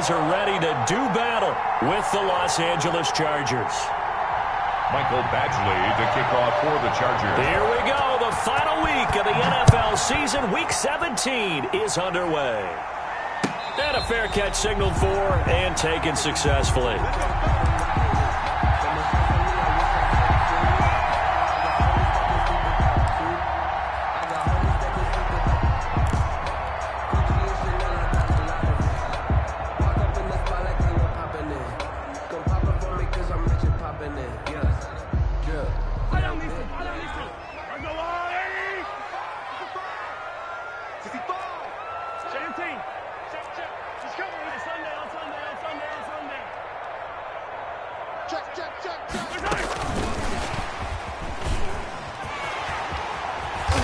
guys are ready to do battle with the Los Angeles Chargers. Michael Badgley to kick off for the Chargers. Here we go. The final week of the NFL season. Week 17 is underway. And a fair catch signaled for and taken successfully.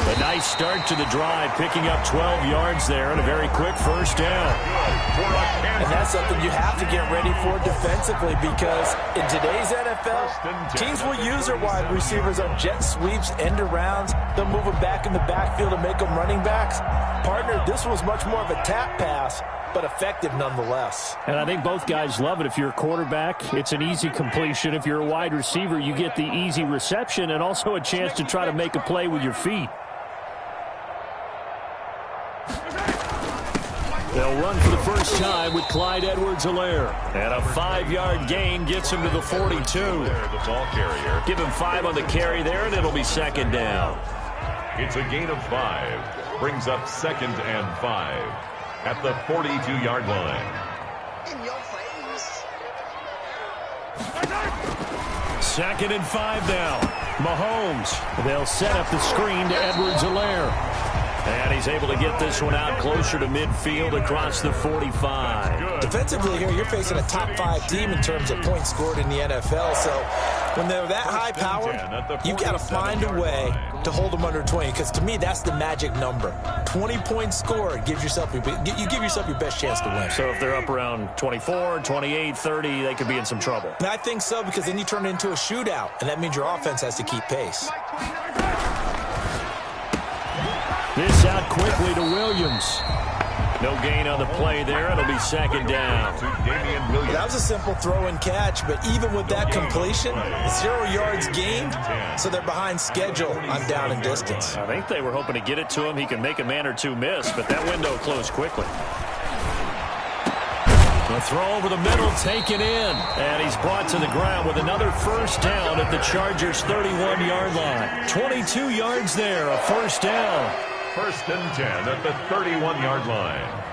A nice start to the drive, picking up 12 yards there and a very quick first down. And that's something you have to get ready for defensively, because in today's NFL, teams will use their wide receivers on jet sweeps, end arounds. They'll move them back in the backfield and make them running backs. Partner, this was much more of a tap pass, but effective nonetheless. And I think both guys love it. If you're a quarterback, it's an easy completion. If you're a wide receiver, you get the easy reception and also a chance to try to make a play with your feet. They'll run for the first time with Clyde Edwards-Helaire. And a 5-yard gain gets him to the 42. The ball carrier. Give him 5 on the carry there, and it'll be second down. It's a gain of 5. Brings up 2nd and 5 at the 42-yard line. In your face. 2nd and 5 now. Mahomes. They'll set up the screen to Edwards-Helaire. And he's able to get this one out closer to midfield across the 45. Defensively here, you're facing a top 5 team in terms of points scored in the NFL. So when they're that high-powered, you got to find a way to hold them under 20. Because to me, that's the magic number. 20 points scored gives yourself you give yourself your best chance to win. So if they're up around 24, 28, 30, they could be in some trouble. And I think so, because then you turn it into a shootout, and that means your offense has to keep pace. This out quickly to Williams. No gain on the play there. It'll be second down. That was a simple throw and catch, but even with that completion, 0 yards gained, so they're behind schedule on down and distance. I think they were hoping to get it to him. He can make a man or two miss, but that window closed quickly. The throw over the middle, taken in, and he's brought to the ground with another first down at the Chargers' 31-yard line. 22 yards there, a first down. 1st and 10 at the 31-yard line.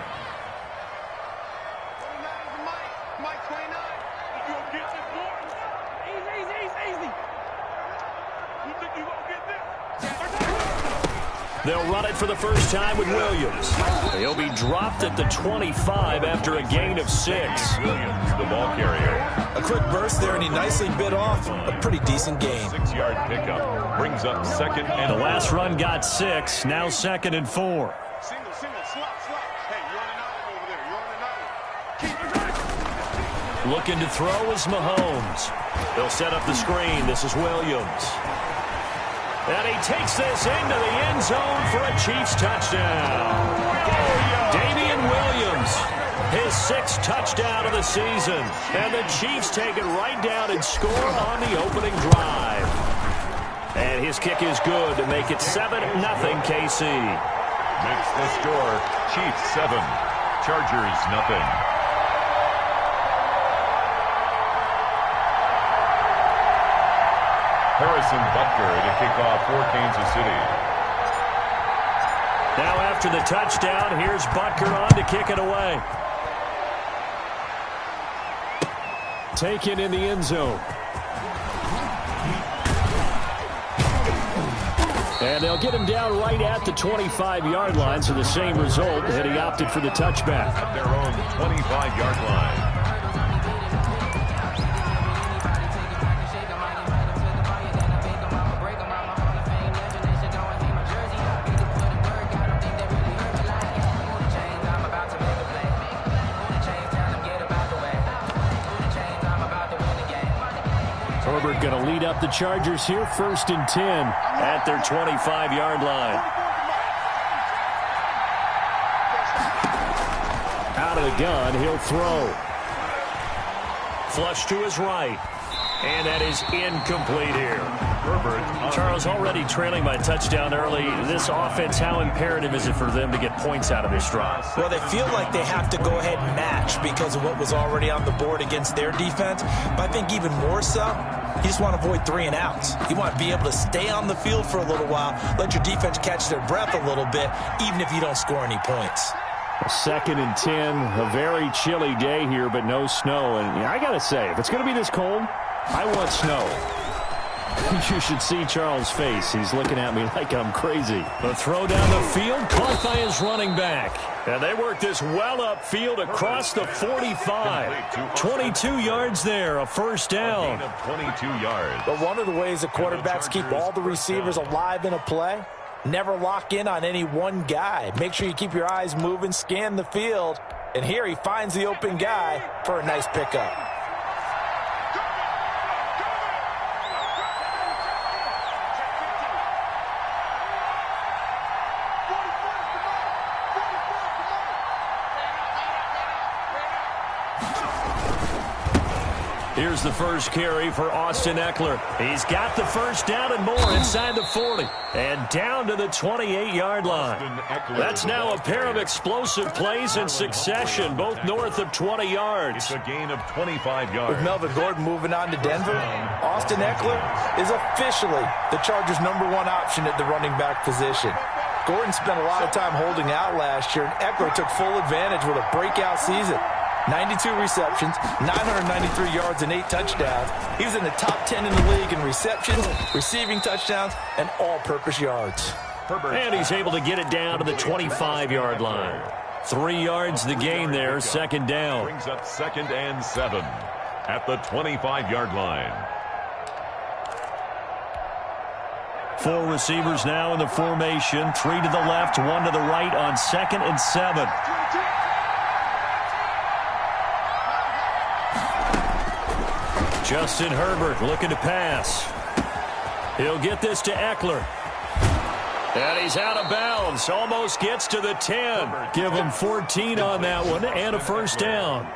They'll run it for the first time with Williams. He'll be dropped at the 25 after a gain of 6. Williams, the ball carrier. A quick burst there, and he nicely bit off a pretty decent gain. 6-yard pickup brings up 2nd and The last run got 6, now 2nd and 4. Single, slot. Hey, you're on an island over there. You're on an island. Looking to throw is Mahomes. They'll set up the screen. This is Williams. And he takes this into the end zone for a Chiefs touchdown. Damian Williams, his 6th touchdown of the season. And the Chiefs take it right down and score on the opening drive. And his kick is good to make it 7-0 KC. Makes the score Chiefs 7, Chargers nothing. Harrison Butker to kick off for Kansas City. Now after the touchdown, here's Butker on to kick it away. Taken in the end zone. And they'll get him down right at the 25-yard line, so the same result, and he opted for the touchback. At their own 25-yard line. Herbert going to lead up the Chargers here, 1st and 10 at their 25-yard line. Out the gun. He'll throw. Flush to his right. And that is incomplete here. Charles, already trailing by a touchdown early. This offense, how imperative is it for them to get points out of this drive? Well, they feel like they have to go ahead and match because of what was already on the board against their defense. But I think even more so, you just want to avoid 3 and outs. You want to be able to stay on the field for a little while, let your defense catch their breath a little bit, even if you don't score any points. 2nd and 10, a very chilly day here, but no snow. And I got to say, if it's going to be this cold, I want snow. You should see Charles' face. He's looking at me like I'm crazy. The throw down the field, caught by his running back. And they work this well upfield across the 45. 22 yards there, a first down. 22 yards. But one of the ways the quarterbacks keep all the receivers alive in a play, never lock in on any one guy. Make sure you keep your eyes moving, scan the field. And here he finds the open guy for a nice pickup. Here's the first carry for Austin Eckler. He's got the first down and more inside the 40. And down to the 28-yard line. That's now a pair of explosive plays in succession, both north of 20 yards. It's a gain of 25 yards. With Melvin Gordon moving on to Denver, Austin Eckler is officially the Chargers' #1 option at the running back position. Gordon spent a lot of time holding out last year, and Eckler took full advantage with a breakout season. 92 receptions, 993 yards, and 8 touchdowns. He was in the top 10 in the league in receptions, receiving touchdowns, and all-purpose yards. And he's able to get it down to the 25-yard line. 3 yards the gain there, 2nd down. Brings up 2nd and 7 at the 25-yard line. 4 receivers now in the formation. 3 to the left, 1 to the right on 2nd and 7. Justin Herbert looking to pass. He'll get this to Eckler. And he's out of bounds. Almost gets to the 10. Give him 14 on that one and a first down.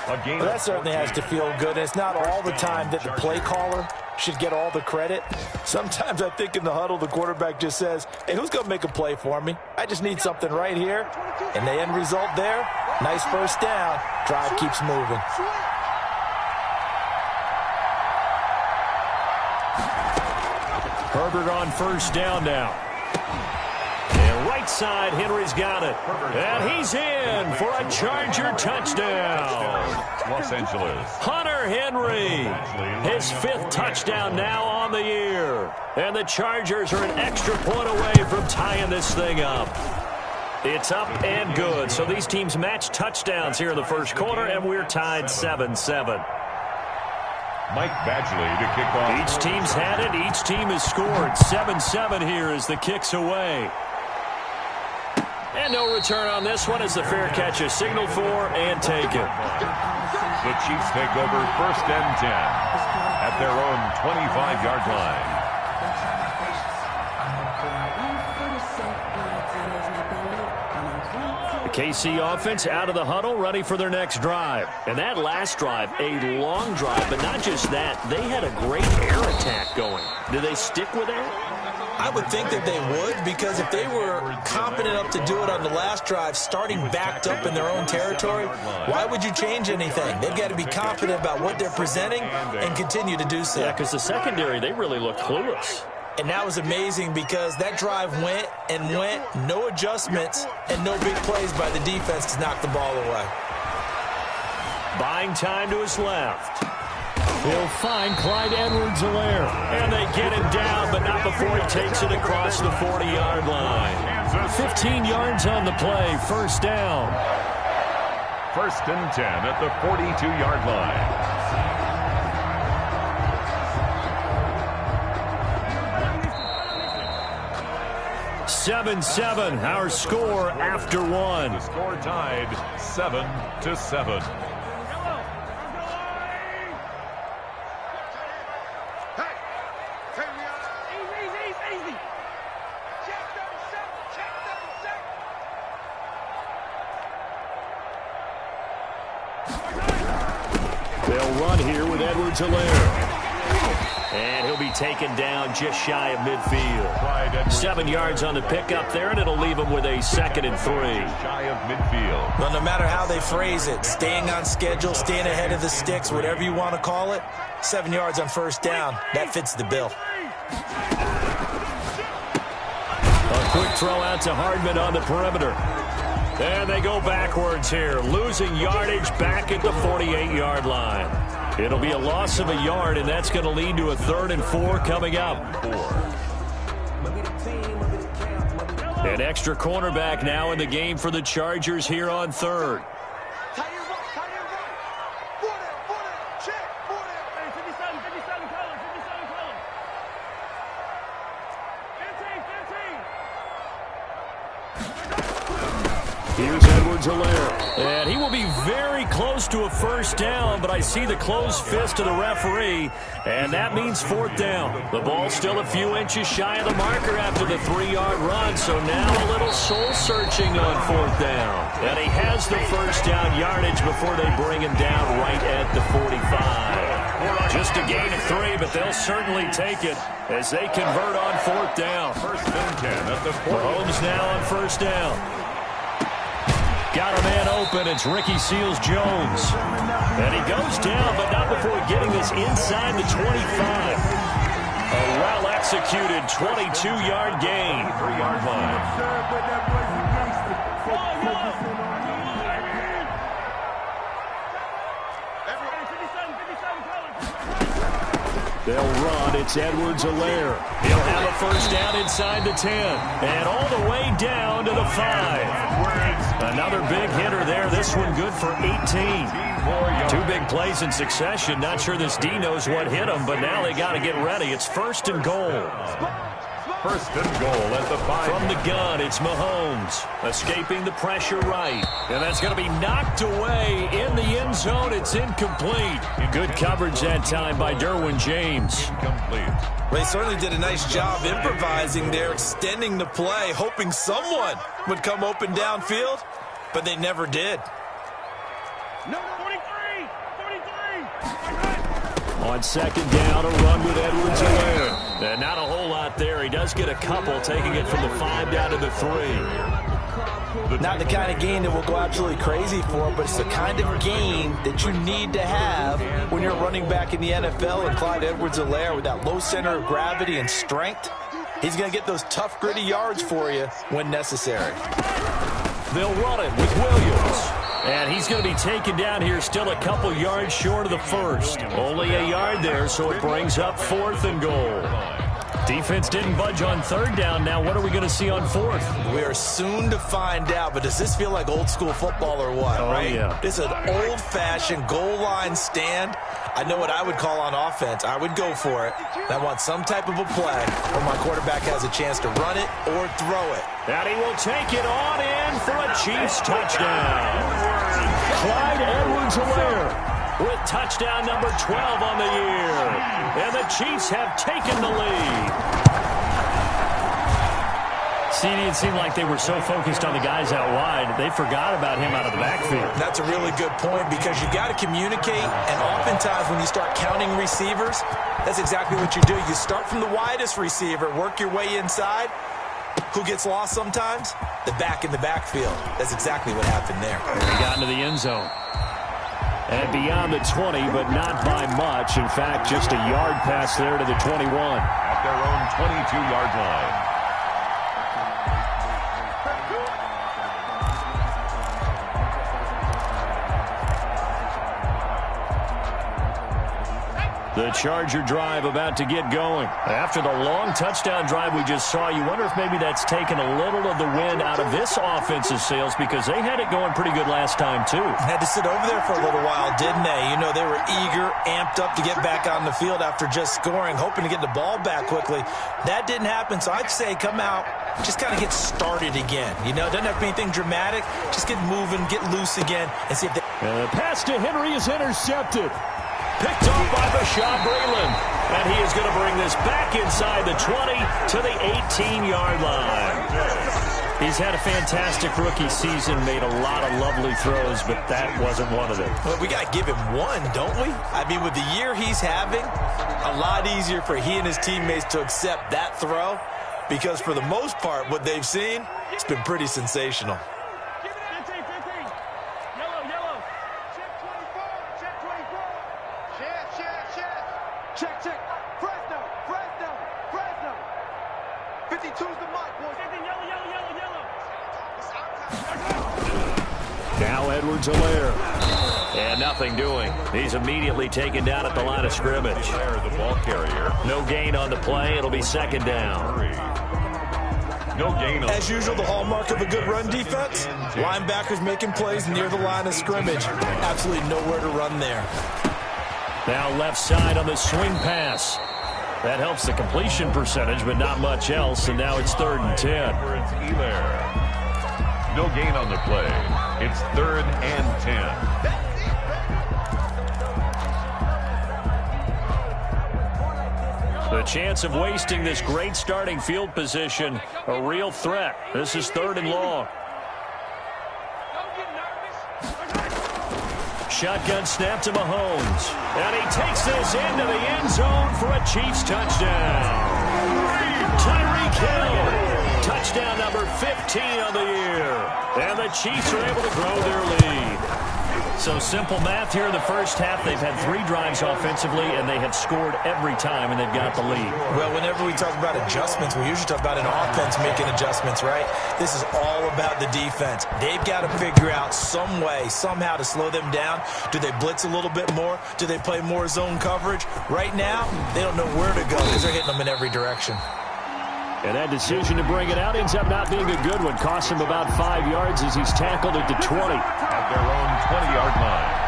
Well, that certainly has to feel good. It's not all the time that the play caller should get all the credit. Sometimes I think in the huddle the quarterback just says, hey, who's going to make a play for me? I just need something right here. And the end result there, nice first down. Drive keeps moving. Herbert on first down now. And right side, Henry's got it. And he's in for a Charger touchdown. Los Angeles. Hunter Henry, his 5th touchdown now on the year. And the Chargers are an extra point away from tying this thing up. It's up and good. So these teams match touchdowns here in the first quarter, and we're tied 7-7. Mike Badgley to kick off. Each team's had it. Each team has scored. 7-7 here as the kick's away. And no return on this one as the fair catch is signaled for and taken. The Chiefs take over 1st and 10 at their own 25-yard line. KC offense out of the huddle, ready for their next drive. And that last drive, a long drive, but not just that. They had a great air attack going. Do they stick with that? I would think that they would, because if they were confident enough to do it on the last drive, starting backed up in their own territory, why would you change anything? They've got to be confident about what they're presenting and continue to do so. Yeah, because the secondary, they really looked clueless. And that was amazing because that drive went and went, no adjustments, and no big plays by the defense to knock the ball away. Buying time to his left. He'll find Clyde Edwards-Helaire. And they get him down, but not before he takes it across the 40-yard line. 15 yards on the play, first down. 1st and 10 at the 42-yard line. 7-7, our score after one. The score tied 7-7. They'll run here with Edwards-Helaire. And he'll be taken down just shy of midfield. 7 yards on the pickup there, and it'll leave him with a 2nd and 3. Shy of midfield. Well, no matter how they phrase it, staying on schedule, staying ahead of the sticks, whatever you want to call it, 7 yards on first down, that fits the bill. A quick throw out to Hardman on the perimeter. And they go backwards here, losing yardage back at the 48-yard line. It'll be a loss of a yard, and that's going to lead to a 3rd and 4 coming up. An extra cornerback now in the game for the Chargers here on 3rd. Here's Edwards-Helaire, and he will be very close to a first down, but I see the closed fist of the referee, and that means 4th down. The ball's still a few inches shy of the marker after the 3-yard run, so now a little soul-searching on 4th down. And he has the first down yardage before they bring him down right at the 45. Just a gain of 3, but they'll certainly take it as they convert on 4th down. 1st and 10 at the 40. Mahomes now on first down. Got a man open. It's Ricky Seals-Jones. And he goes down, but not before getting this inside the 25. A well-executed 22-yard gain. 3-yard line. They'll run. It's Edwards-Helaire. He'll have a first down inside the 10. And all the way down to the 5. Another big hitter there. This one good for 18. 2 big plays in succession. Not sure this D knows what hit him, but now they got to get ready. It's 1st and goal. 1st and goal at the 5. From the gun, it's Mahomes. Escaping the pressure right. And that's going to be knocked away in the end zone. It's incomplete. Good coverage that time by Derwin James. Incomplete. Well, he certainly did a nice job improvising there, extending the play, hoping someone would come open downfield, but they never did. On 2nd down, a run with Edwards-Helaire. And not a whole lot there. He does get a couple, taking it from the 5 down to the 3. Not the kind of gain that we'll go absolutely crazy for, but it's the kind of gain that you need to have when you're running back in the NFL. And Clyde Edwards-Helaire, with that low center of gravity and strength, he's going to get those tough, gritty yards for you when necessary. They'll run it with Williams. And he's going to be taken down here, still a couple yards short of the 1st. Only a yard there, so it brings up 4th and goal. Defense didn't budge on 3rd down. Now what are we going to see on 4th? We are soon to find out, but does this feel like old school football or what? Oh, right? Yeah. This is an old-fashioned goal line stand. I know what I would call on offense. I would go for it. I want some type of a play where my quarterback has a chance to run it or throw it. And he will take it on in for a Chiefs touchdown. Clyde Edwards-Helaire with touchdown number 12 on the year. And the Chiefs have taken the lead. See, it seemed like they were so focused on the guys out wide, they forgot about him out of the backfield. That's a really good point because you got to communicate, and oftentimes when you start counting receivers, that's exactly what you do. You start from the widest receiver, work your way inside. Who gets lost sometimes? The back in the backfield. That's exactly what happened there. He got into the end zone. And beyond the 20, but not by much. In fact, just a yard pass there to the 21. At their own 22-yard line. The Charger drive about to get going. After the long touchdown drive we just saw, you wonder if maybe that's taken a little of the wind out of this offensive sails because they had it going pretty good last time, too. Had to sit over there for a little while, didn't they? You know, they were eager, amped up to get back on the field after just scoring, hoping to get the ball back quickly. That didn't happen, so I'd say come out, just kind of get started again. You know, doesn't have to be anything dramatic. Just get moving, get loose again, and see if they... The pass to Henry is intercepted. Picked off by Bashaud Breeland. And he is going to bring this back inside the 20 to the 18-yard line. He's had a fantastic rookie season, made a lot of lovely throws, but that wasn't one of them. Well, we got to give him one, don't we? I mean, with the year he's having, a lot easier for he and his teammates to accept that throw because for the most part, what they've seen, it's been pretty sensational. 15. Yellow. Check 24. Check. Fresno. 52's the mark, boys. Yellow. Now Edwards-Helaire. And nothing doing. He's immediately taken down at the line of scrimmage. The ball carrier. No gain on the play. It'll be second down. No gain on. As usual, the hallmark of a good run defense, linebackers making plays near the line of scrimmage. Absolutely nowhere to run there. Now left side on the swing pass. That helps the completion percentage, but not much else. And now it's 3rd and 10. It's Helaire. No gain on the play. It's 3rd and 10. The chance of wasting this great starting field position, a real threat. This is 3rd and long. Shotgun snap to Mahomes. And he takes this into the end zone for a Chiefs touchdown. Tyreek Hill. Touchdown number 15 on the year. And the Chiefs are able to grow their lead. So simple math here in the first half. They've had 3 drives offensively, and they have scored every time, and they've got the lead. Well, whenever we talk about adjustments, we usually talk about an offense making adjustments, right? This is all about the defense. They've got to figure out some way, somehow to slow them down. Do they blitz a little bit more? Do they play more zone coverage? Right now, they don't know where to go because they're hitting them in every direction. And that decision to bring it out ends up not being a good one. Costs him about 5 yards as he's tackled at the 20. At their own 20-yard line.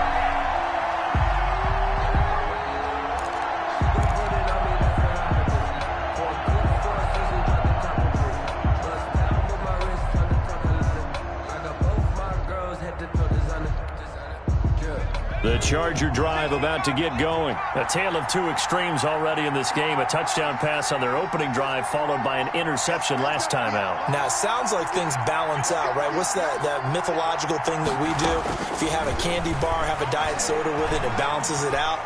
The Charger drive about to get going. A tale of 2 extremes already in this game. A touchdown pass on their opening drive followed by an interception last time out. Now, it sounds like things balance out, right? What's that mythological thing that we do? If you have a candy bar, have a diet soda with it, it balances it out.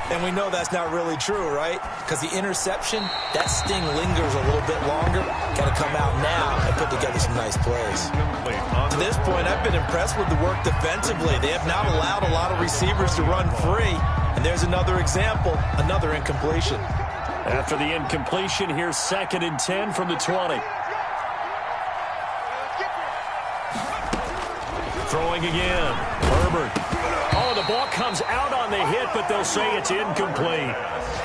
And we know that's not really true, right? Because the interception, that sting lingers a little bit longer. Got to come out now and put together some nice plays. To this point, I've been impressed with the work defensively. They have not allowed a lot of receivers to run free. And there's another example, another incompletion. After the incompletion, here's 2nd and 10 from the 20. Throwing again. Herbert. Oh, the ball comes out on the hit, but they'll say it's incomplete.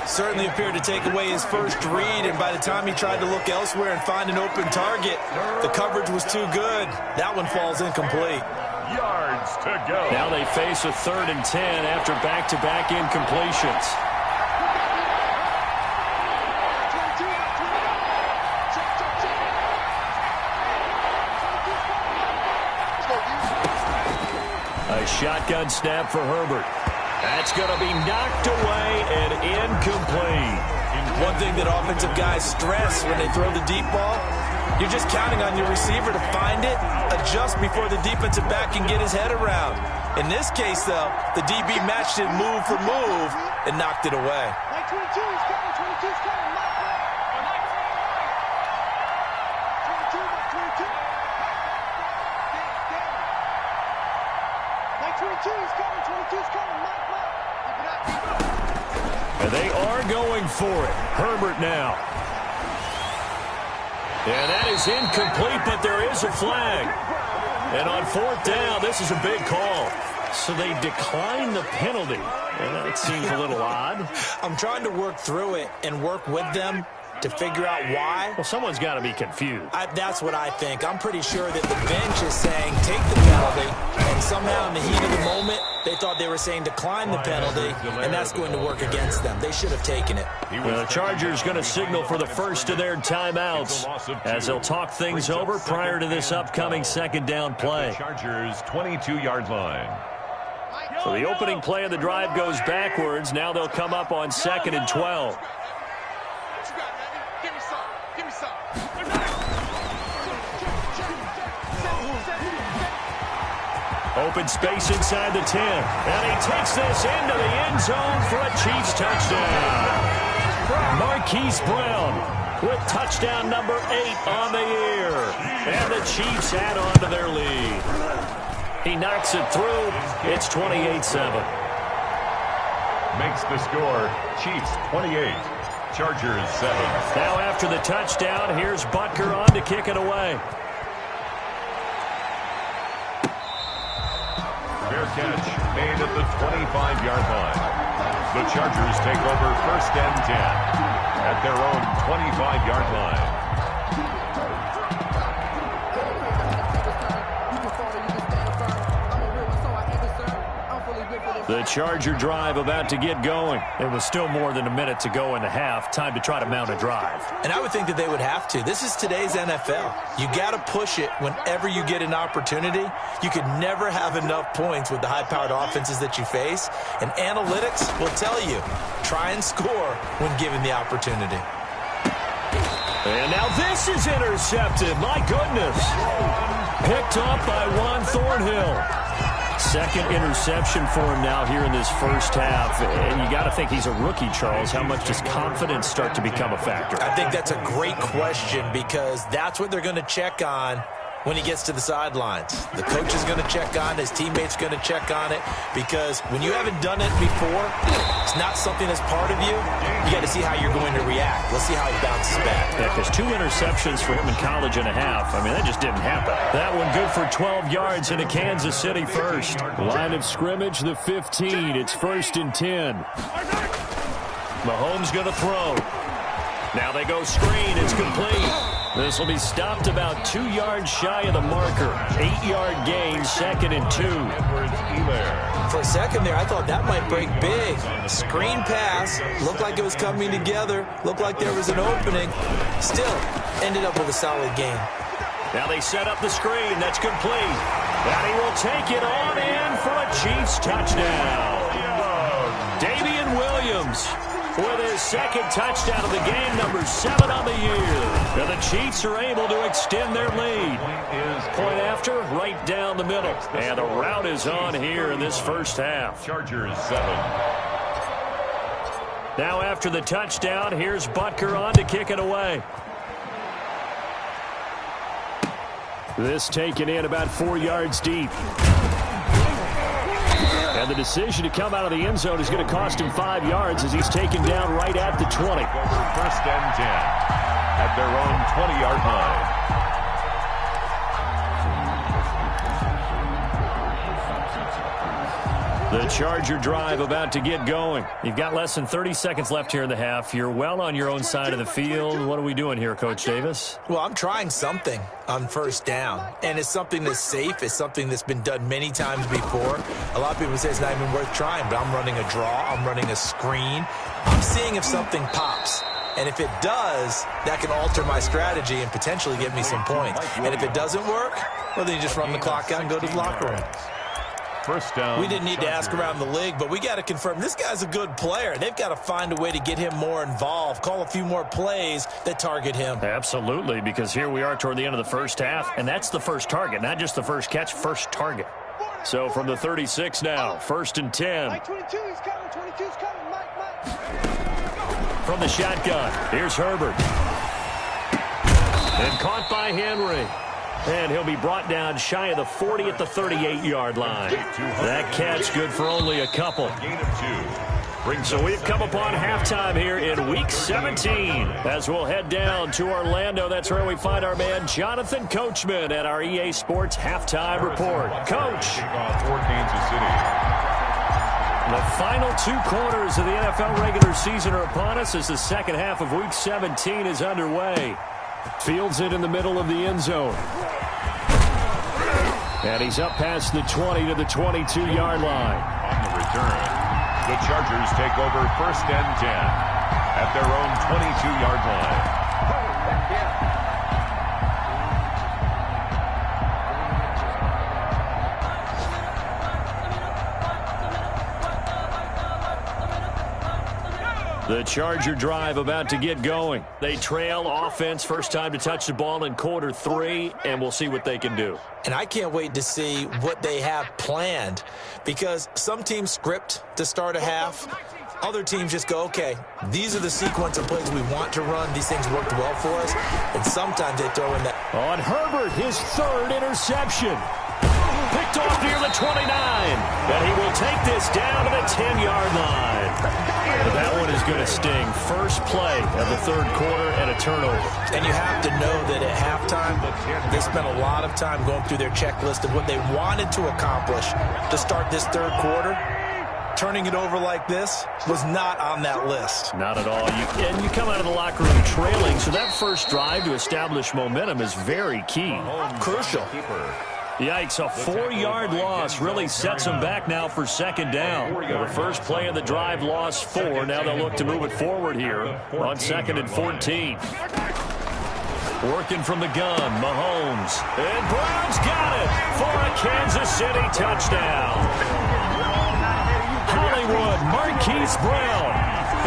Certainly appeared to take away his first read, and by the time he tried to look elsewhere and find an open target, the coverage was too good. That one falls incomplete. Yards to go. Now they face a 3rd and 10 after back-to-back incompletions. A shotgun snap for Herbert. That's going to be knocked away and incomplete. One thing that offensive guys stress when they throw the deep ball, you're just counting on your receiver to find it, adjust before the defensive back can get his head around. In this case, though, the DB matched it move for move and knocked it away. 22's coming. 22's coming. 22's coming. And they are going for it. Herbert now. And that is incomplete, but there is a flag. And on 4th down, this is a big call. So they decline the penalty. And that seems a little odd. I'm trying to work through it and work with them to figure out why. Well, someone's got to be confused. That's what I think. I'm pretty sure that the bench is saying take the penalty, and somehow in the heat of the moment, they thought they were saying decline the penalty, and that's going to work against them. They should have taken it. Well, the Chargers going to signal for the first of their timeouts as they'll talk things over prior to this upcoming 2nd down play. Chargers 22-yard line. So the opening play of the drive goes backwards. Now they'll come up on 2nd and 12. Open space inside the 10. And he takes this into the end zone for a Chiefs touchdown. Marquise Brown with touchdown number 8 on the year. And the Chiefs add on to their lead. He knocks it through. It's 28-7. Makes the score Chiefs 28, Chargers 7. Now after the touchdown, here's Butker on to kick it away. Fair catch made at the 25-yard line. The Chargers take over 1st and 10 at their own 25-yard line. The Charger drive about to get going. It was still more than a minute to go in the half. Time to try to mount a drive. And I would think that they would have to. This is today's NFL. You got to push it whenever you get an opportunity. You could never have enough points with the high-powered offenses that you face. And analytics will tell you, try and score when given the opportunity. And now this is intercepted. My goodness. Picked off by Juan Thornhill. Second interception for him now here in this first half. And you got to think he's a rookie, Charles. How much does confidence start to become a factor? I think that's a great question because that's what they're going to check on when he gets to the sidelines. The coach is going to check on it. His teammates going to check on it because when you haven't done it before, it's not something that's part of you. You got to see how you're going to react. Let's see how he bounces back. Yeah, because 2 interceptions for him in college and a half. I mean, that just didn't happen. That one good for 12 yards into Kansas City first. Line of scrimmage, the 15. It's 1st and 10. Mahomes going to throw. Now they go screen. It's complete. This will be stopped about 2 yards shy of the marker. 8-yard gain, 2nd and 2. For a second there, I thought that might break big. Screen pass. Looked like it was coming together. Looked like there was an opening. Still, ended up with a solid gain. Now they set up the screen. That's complete. And he will take it on in for a Chiefs touchdown. Damian Williams with his 2nd touchdown of the game, number 7 on the year. And the Chiefs are able to extend their lead. Point after, right down the middle. And the route is on here in this first half. Chargers 7. Now after the touchdown, here's Butker on to kick it away. This taken in about 4 yards deep. And the decision to come out of the end zone is going to cost him 5 yards as he's taken down right at the 20. 1st and 10 at their own 20-yard line. The Charger drive about to get going. You've got less than 30 seconds left here in the half. You're well on your own side of the field. What are we doing here, Coach Davis? Well, I'm trying something on 1st down, and it's something that's safe. It's something that's been done many times before. A lot of people say it's not even worth trying, but I'm running a draw. I'm running a screen. I'm seeing if something pops. And if it does, that can alter my strategy and potentially get me some points. And if it doesn't work, well, then you just run the clock out and go to the locker room. 1st down. We didn't need to ask around the league, but we got to confirm this guy's a good player. They've got to find a way to get him more involved, call a few more plays that target him. Absolutely, because here we are toward the end of the first half, and that's the first target, not just the first catch, first target. So from the 36 now, 1st and 10. Mike 22, he's coming. 22's coming. Mike. From the shotgun, here's Herbert. And caught by Henry. And he'll be brought down shy of the 40 at the 38-yard line. That catch good for only a couple. Gain of 2. So we've come upon halftime here in Week 17. As we'll head down to Orlando, that's where we find our man Jonathan Coachman at our EA Sports Halftime Report. Coach. For Kansas City. The final 2 quarters of the NFL regular season are upon us as the second half of Week 17 is underway. Fields it in the middle of the end zone. And he's up past the 20 to the 22-yard line. On the return, the Chargers take over 1st and 10 at their own 22-yard line. The Charger drive about to get going. They trail offense, first time to touch the ball in quarter 3, and we'll see what they can do. And I can't wait to see what they have planned, because some teams script to start a half. Other teams just go, okay, these are the sequence of plays we want to run. These things worked well for us. And sometimes they throw in that. On Herbert, his 3rd interception. Picked off near the 29. And he will take this down to the 10-yard line. But that one is going to sting. First play of the 3rd quarter and a turnover. And you have to know that at halftime, they spent a lot of time going through their checklist of what they wanted to accomplish to start this 3rd quarter. Turning it over like this was not on that list. Not at all. And you come out of the locker room trailing, so that first drive to establish momentum is very key. Crucial. Yikes, a 4-yard loss really sets them back now for 2nd down. Well, the first play of the drive lost 4. Now they'll look to move it forward here on 2nd and 14. Working from the gun, Mahomes. And Brown's got it for a Kansas City touchdown. Hollywood, Marquise Brown.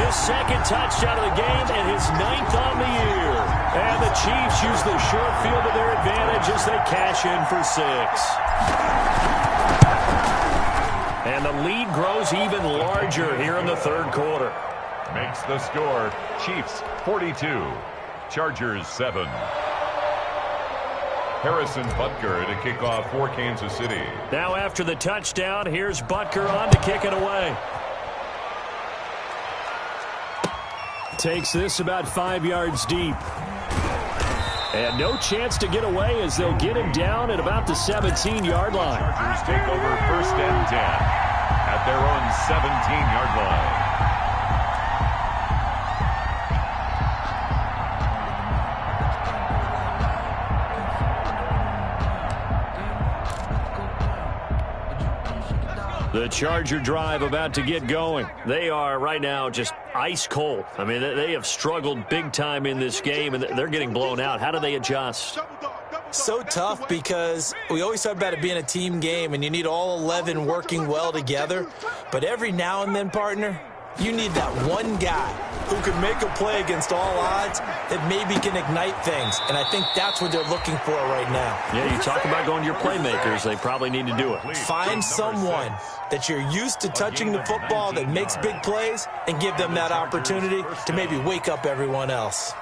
His 2nd touchdown of the game and his 9th on the year. And the Chiefs use the short field to their advantage as they cash in for 6. And the lead grows even larger here in the 3rd quarter. Makes the score Chiefs 42, Chargers 7. Harrison Butker to kick off for Kansas City. Now after the touchdown, here's Butker on to kick it away. Takes this about 5 yards deep. And no chance to get away as they'll get him down at about the 17-yard line. Chargers take over 1st and 10 at their own 17-yard line. The Charger drive about to get going. They are right now just ice cold. I mean, they have struggled big time in this game, and they're getting blown out. How do they adjust? So tough, because we always talk about it being a team game, and you need all 11 working well together. But every now and then, partner, you need that one guy who can make a play against all odds that maybe can ignite things. And I think that's what they're looking for right now. Yeah, you talk about going to your playmakers. They probably need to do it. Find someone that you're used to touching the football that makes big plays and give them that opportunity to maybe wake up everyone else.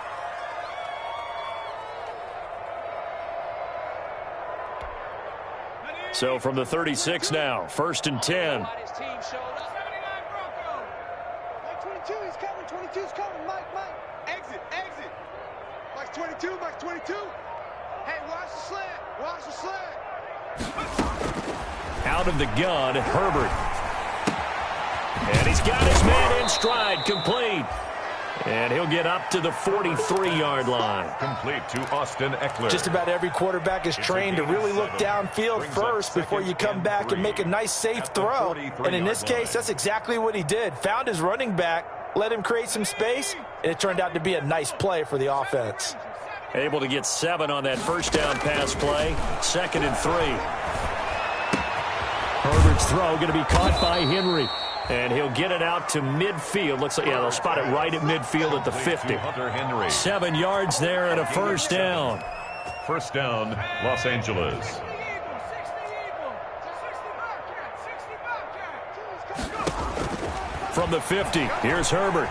So from the 36 now, 1st and 10. 22's coming, 22's coming, Mike. Exit. Mike's 22, Mike's 22. Hey, watch the slant. Out of the gun, Herbert. And he's got his man in stride, complete. And he'll get up to the 43-yard line. Complete to Austin Eckler. Just about every quarterback is trained to really look downfield first before you come back and make a nice, safe throw. And in this case, that's exactly what he did. Found his running back, let him create some space, and it turned out to be a nice play for the offense. Able to get 7 on that first down pass play. 2nd and 3. Herbert's throw going to be caught by Henry. And he'll get it out to midfield. Looks like, yeah, they'll spot it right at midfield at the 50. 7 yards there and a first down. First down, Los Angeles. From the 50, here's Herbert.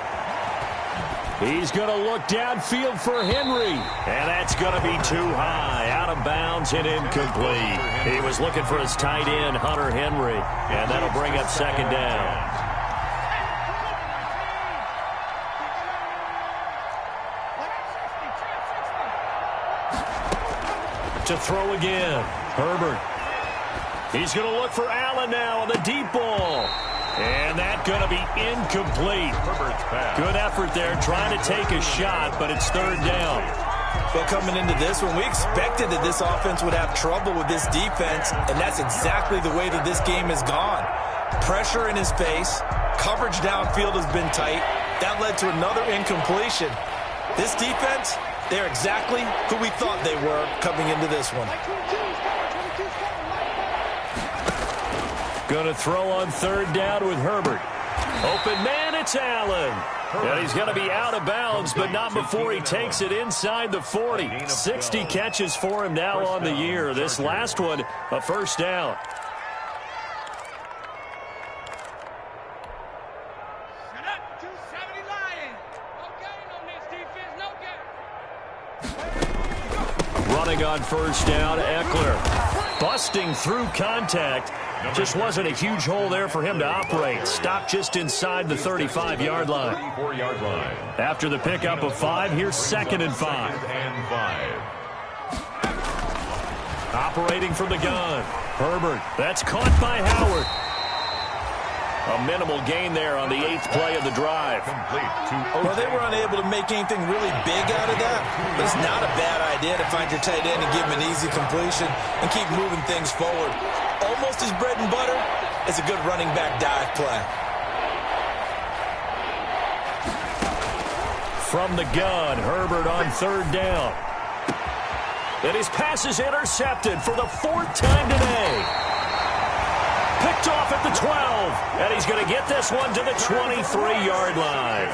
He's going to look downfield for Henry. And that's going to be too high. Out of bounds and incomplete. He was looking for his tight end, Hunter Henry. And that'll bring up 2nd down. To throw again. Herbert. He's going to look for Allen now on the deep ball. And that's going to be incomplete. Good effort there, trying to take a shot, but it's 3rd down. Well, coming into this one, we expected that this offense would have trouble with this defense, and that's exactly the way that this game has gone. Pressure in his face, coverage downfield has been tight. That led to another incompletion. This defense, they're exactly who we thought they were coming into this one. Going to throw on 3rd down with Herbert. Open man, it's Allen. And he's going to be out of bounds, but not before he takes it inside the 40. 60 catches for him now on the year. This last one, a first down. Shut up, 270 Lions. No game on this defense, no game. Running on first down, Eckler. Busting through contact. Just wasn't a huge hole there for him to operate. Stopped just inside the 35-yard line. After the pickup of 5, here's 2nd and 5. Operating from the gun. Herbert. That's caught by Howard. A minimal gain there on the 8th play of the drive. Well, they were unable to make anything really big out of that. But it's not a bad idea to find your tight end and give him an easy completion and keep moving things forward. Almost his bread and butter is a good running back dive play. From the gun, Herbert on 3rd down. And his pass is intercepted for the 4th time today. Picked off at the 12, and he's going to get this one to the 23-yard line.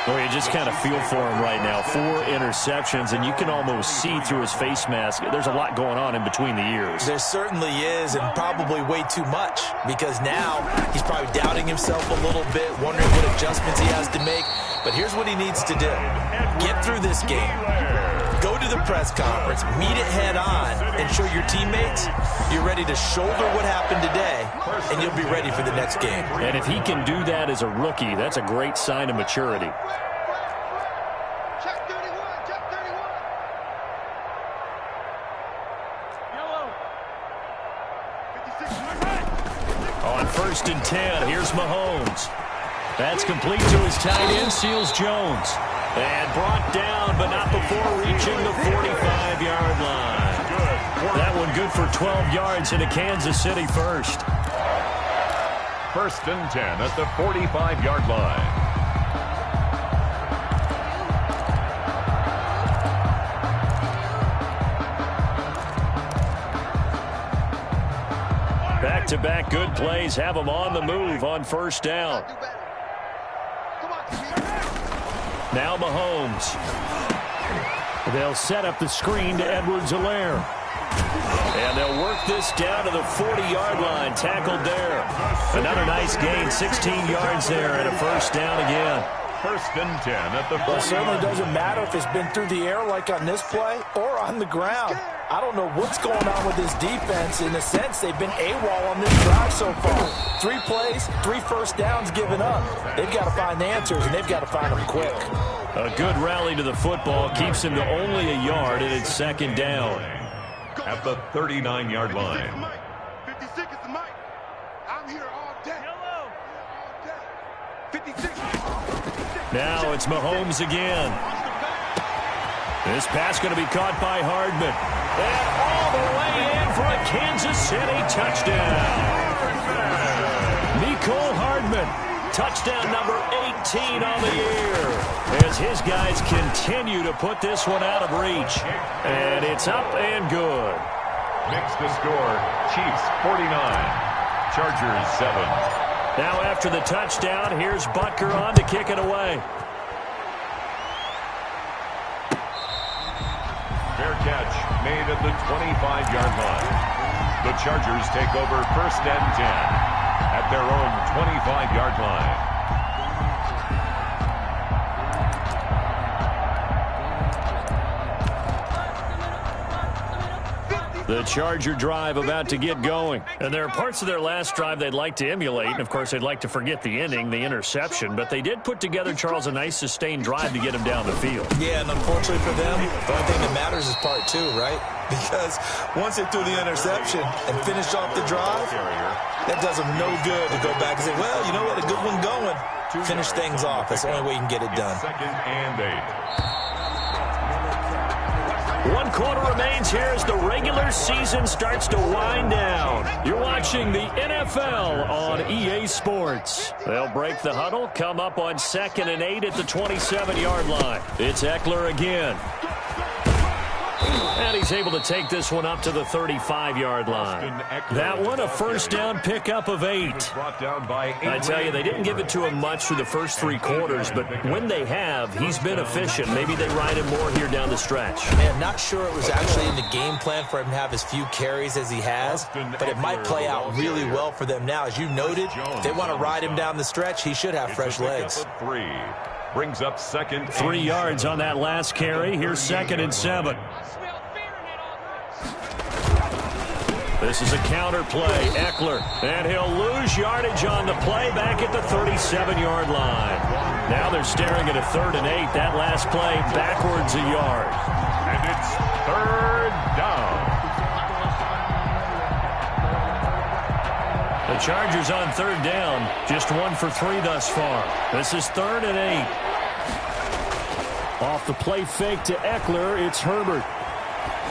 Well, you just kind of feel for him right now. 4 interceptions, and you can almost see through his face mask. There's a lot going on in between the ears. There certainly is, and probably way too much, because now he's probably doubting himself a little bit, wondering what adjustments he has to make. But here's what he needs to do. Get through this game. Go to the press conference, meet it head on, and show your teammates you're ready to shoulder what happened today, and you'll be ready for the next game. And if he can do that as a rookie, that's a great sign of maturity. Check 31, check 31. Yellow. 56. On 1st and 10, here's Mahomes. That's complete to his tight end, Seals Jones. And brought down, but not before reaching the 45-yard line. That one good for 12 yards into Kansas City first. 1st and 10 at the 45-yard line. Back-to-back good plays have them on the move on 1st down. Now Mahomes. They'll set up the screen to Edwards-Helaire. And they'll work this down to the 40-yard line. Tackled there. Another nice gain, 16 yards there, and a first down again. 1st and 10 at the 40. Well, it certainly doesn't matter if it's been through the air like on this play or on the ground. I don't know what's going on with this defense. In a sense, they've been AWOL on this drive so far. 3 plays, 3 first downs given up. They've got to find the answers, and they've got to find them quick. A good rally to the football keeps him to only a yard, and it's 2nd down. At the 39-yard line. 56 is the mic. I'm here all day. Yellow. All day. 56. Now it's Mahomes again. This pass going to be caught by Hardman. And all the way in for a Kansas City touchdown. Mecole Hardman, touchdown number 18 on the year. As his guys continue to put this one out of reach. And it's up and good. Makes the score, Chiefs 49, Chargers 7. Now after the touchdown, here's Butker on to kick it away. Fair catch made at the 25-yard line. The Chargers take over 1st and 10 at their own 25-yard line. The Charger drive about to get going. And there are parts of their last drive they'd like to emulate. And, of course, they'd like to forget the ending, the interception. But they did put together, Charles, a nice sustained drive to get him down the field. Yeah, and unfortunately for them, the only thing that matters is part 2, right? Because once they threw the interception and finished off the drive, that does them no good to go back and say, well, you know what, a good one going. Finish things off. That's the only way you can get it done. 2nd and 8. 1 quarter remains here as the regular season starts to wind down. You're watching the NFL on EA Sports. They'll break the huddle, come up on 2nd and 8 at the 27-yard line. It's Eckler again. And he's able to take this one up to the 35-yard line. That one, a first down pickup of 8. I tell you, they didn't give it to him much through the first 3 quarters, but when they have, he's been efficient. Maybe they ride him more here down the stretch. Man, not sure it was actually in the game plan for him to have as few carries as he has, but it might play out really well for them now. As you noted, if they want to ride him down the stretch, he should have fresh legs. Brings up second. 3 yards on that last carry. Here's 2nd and 7. This is a counter play. Eckler. And he'll lose yardage on the play back at the 37-yard line. Now they're staring at a 3rd and 8. That last play backwards a yard. And it's 3rd down. The Chargers on 3rd down. Just 1 for 3 thus far. This is 3rd and 8. Off the play fake to Eckler, it's Herbert.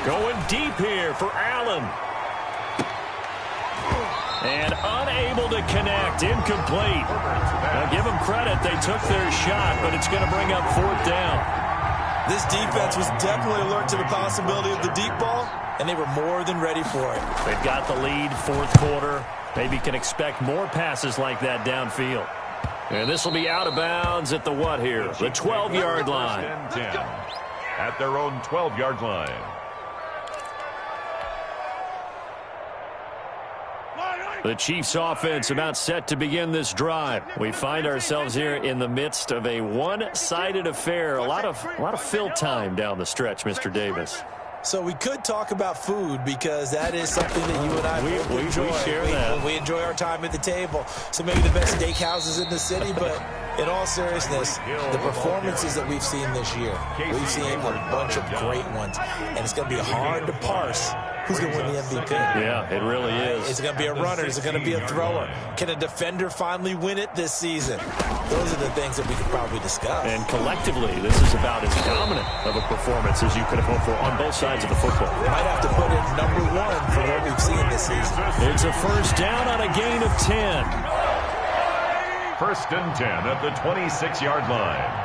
Going deep here for Allen. And unable to connect. Incomplete. Now give them credit. They took their shot, but it's going to bring up 4th down. This defense was definitely alert to the possibility of the deep ball, and they were more than ready for it. They've got the lead, 4th quarter. Maybe can expect more passes like that downfield. And this will be out of bounds at the what here? The 12-yard line. 10 at their own 12-yard line. The Chiefs offense about set to begin this drive. We find ourselves here in the midst of a one-sided affair. A lot of fill time down the stretch, Mr. Davis. So we could talk about food because that is something that you and I enjoy. We share that. We enjoy our time at the table. So maybe the best steakhouses in the city, but in all seriousness, the performances that we've seen this year, we've seen a bunch of great ones, and it's going to be hard to parse who's going to win the MVP. Yeah, it really is. Is it going to be a runner? Is it going to be a thrower? Can a defender finally win it this season? Those are the things that we could probably discuss. And collectively, this is about as dominant of a performance as you could have hoped for on both sides of the football. Might have to put it number 1 for what we've seen this season. It's a first down on a gain of 10. 1st and 10 at the 26-yard line.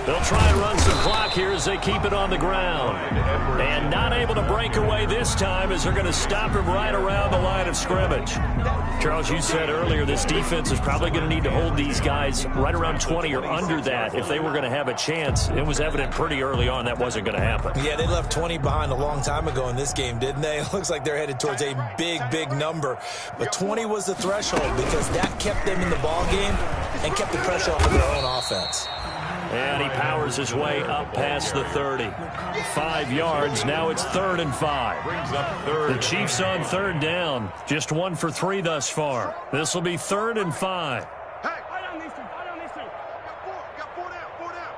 They'll try and run some clock here as they keep it on the ground. And not able to break away this time as they're going to stop him right around the line of scrimmage. Charles, you said earlier this defense is probably going to need to hold these guys right around 20 or under that if they were going to have a chance. It was evident pretty early on that wasn't going to happen. Yeah, they left 20 behind a long time ago in this game, didn't they? It looks like they're headed towards a big, big number. But 20 was the threshold because that kept them in the ball game and kept the pressure off of their own offense. And he powers his way up past the 30. 5 yards. Now it's 3rd and 5. Brings up 3rd. The Chiefs on 3rd down. Just 1 for 3 thus far. This will be 3rd and 5. Hey, hold on these two. Hold on these two. Got 4 down. 4 down.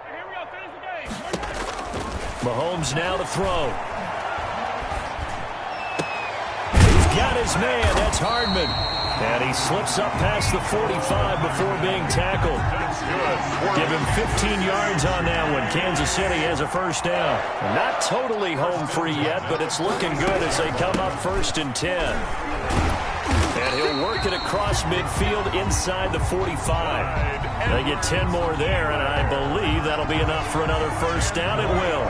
Hey, here we go. Finish the game. Mahomes now to throw. Got his man, that's Hardman. And he slips up past the 45 before being tackled. Give him 15 yards on that one. Kansas City has a first down. Not totally home free yet, but it's looking good as they come up 1st and 10. And he'll work it across midfield inside the 45. They get 10 more there, and I believe that'll be enough for another first down. It will.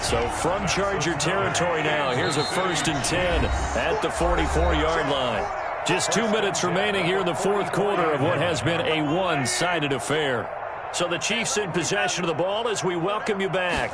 So from Charger territory now, here's a 1st and 10 at the 44-yard line. Just 2 minutes remaining here in the 4th quarter of what has been a one-sided affair. So the Chiefs in possession of the ball as we welcome you back.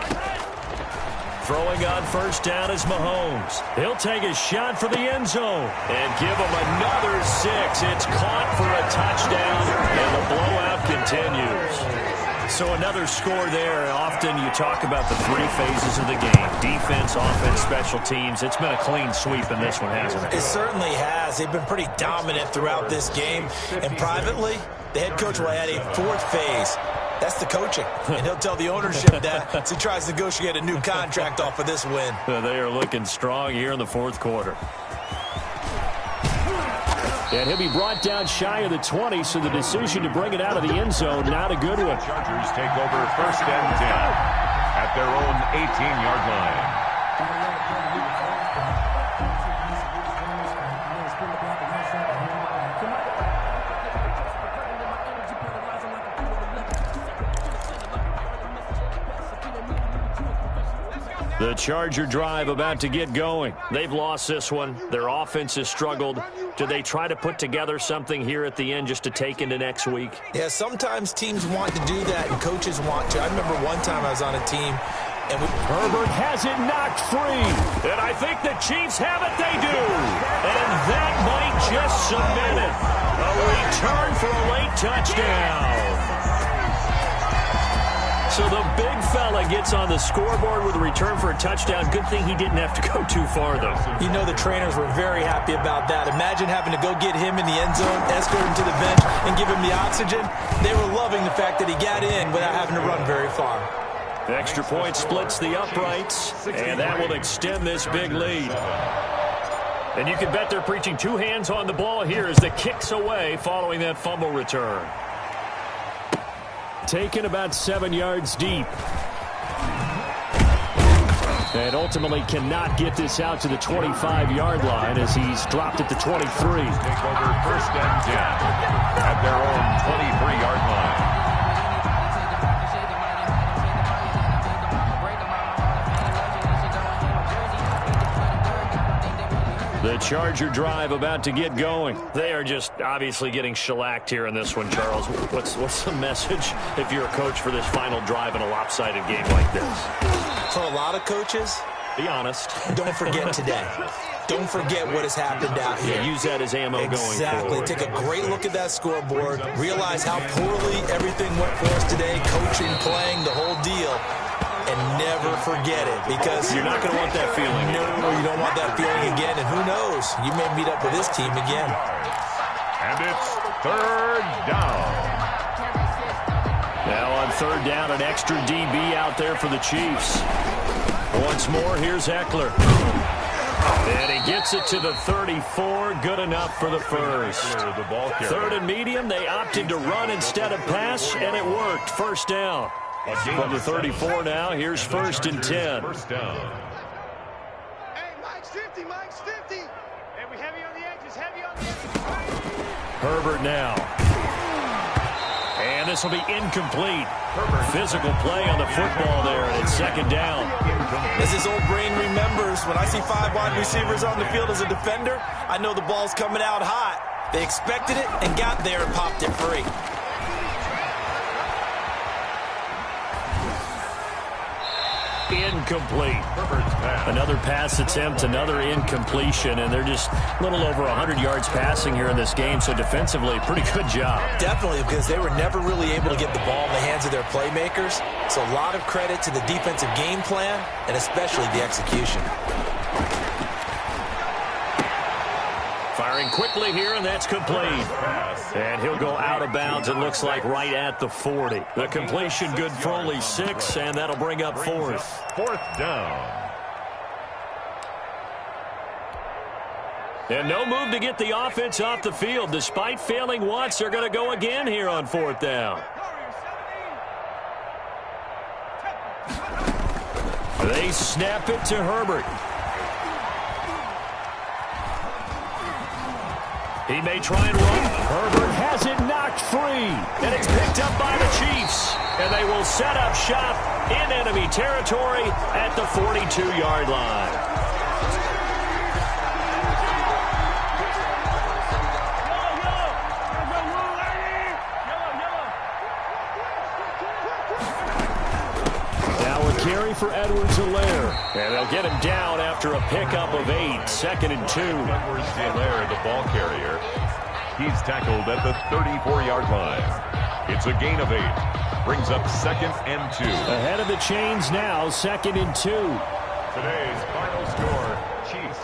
Throwing on first down is Mahomes. He'll take a shot for the end zone and give him another 6. It's caught for a touchdown, and the blowout continues. So another score there. Often you talk about the 3 phases of the game. Defense, offense, special teams. It's been a clean sweep in this one, hasn't it? It certainly has. They've been pretty dominant throughout this game. And privately, the head coach will add a 4th phase. That's the coaching. And he'll tell the ownership that as he tries to negotiate a new contract off of this win. They are looking strong here in the 4th quarter. And he'll be brought down shy of the 20, so the decision to bring it out of the end zone, not a good one. Chargers take over 1st and 10 at their own 18-yard line. The Charger drive about to get going. They've lost this one. Their offense has struggled. Do they try to put together something here at the end just to take into next week? Yeah, sometimes teams want to do that and coaches want to. I remember one time I was on a team and Herbert has it knocked free. And I think the Chiefs have it. They do. And that might just cement it. A return for a late touchdown. So the big fella gets on the scoreboard with a return for a touchdown. Good thing he didn't have to go too far, though. You know the trainers were very happy about that. Imagine having to go get him in the end zone, escort him to the bench, and give him the oxygen. They were loving the fact that he got in without having to run very far. Extra point splits the uprights, and that will extend this big lead. And you can bet they're preaching two hands on the ball here as the kick's away following that fumble return. Taken about 7 yards deep. And ultimately cannot get this out to the 25-yard line as he's dropped at the 23. Take over first and 10 at their own 23-yard line. The Charger drive about to get going. They are just obviously getting shellacked here in this one, Charles. What's the message if you're a coach for this final drive in a lopsided game like this? For a lot of coaches, be honest. Don't forget today. Don't forget what has happened out here. Yeah, use that as ammo going forward. Exactly. Take a great look at that scoreboard. Realize how poorly everything went for us today. Coaching, playing, the whole deal. And never forget it, because you're not going to want that feeling. No, you don't want that feeling again. And who knows? You may meet up with this team again. And it's third down. Now on third down, an extra DB out there for the Chiefs. Once more, here's Eckler. And he gets it to the 34. Good enough for the first. Third and medium, they opted to run instead of pass, and it worked. First down. From the 34 now, here's first and 10. First down. Hey, Mike's 50, Mike's 50. Hey, we heavy on the edges, heavy on the edges. Herbert now. And this will be incomplete. Physical play on the football there, and it's second down. As his old brain remembers, when I see 5 wide receivers on the field as a defender, I know the ball's coming out hot. They expected it and got there and popped it free. Incomplete. Another pass attempt, another incompletion, and they're just a little over 100 yards passing here in this game, so defensively, pretty good job. Definitely, because they were never really able to get the ball in the hands of their playmakers, so a lot of credit to the defensive game plan, and especially the execution. Firing quickly here, and that's complete. And he'll go out of bounds, it looks like, right at the 40. The completion good for only 6, and that'll bring up fourth. Fourth down. And no move to get the offense off the field. Despite failing once, they're going to go again here on fourth down. They snap it to Herbert. He may try and run. Herbert has it knocked free. And it's picked up by the Chiefs. And they will set up shop in enemy territory at the 42-yard line. Carry for Edwards-Helaire. And they'll get him down after a pickup of 8. Second and 2. Edwards-Helaire, the ball carrier. He's tackled at the 34-yard line. It's a gain of 8. Brings up second and 2. Ahead of the chains now, second and 2. Today's final score, Chiefs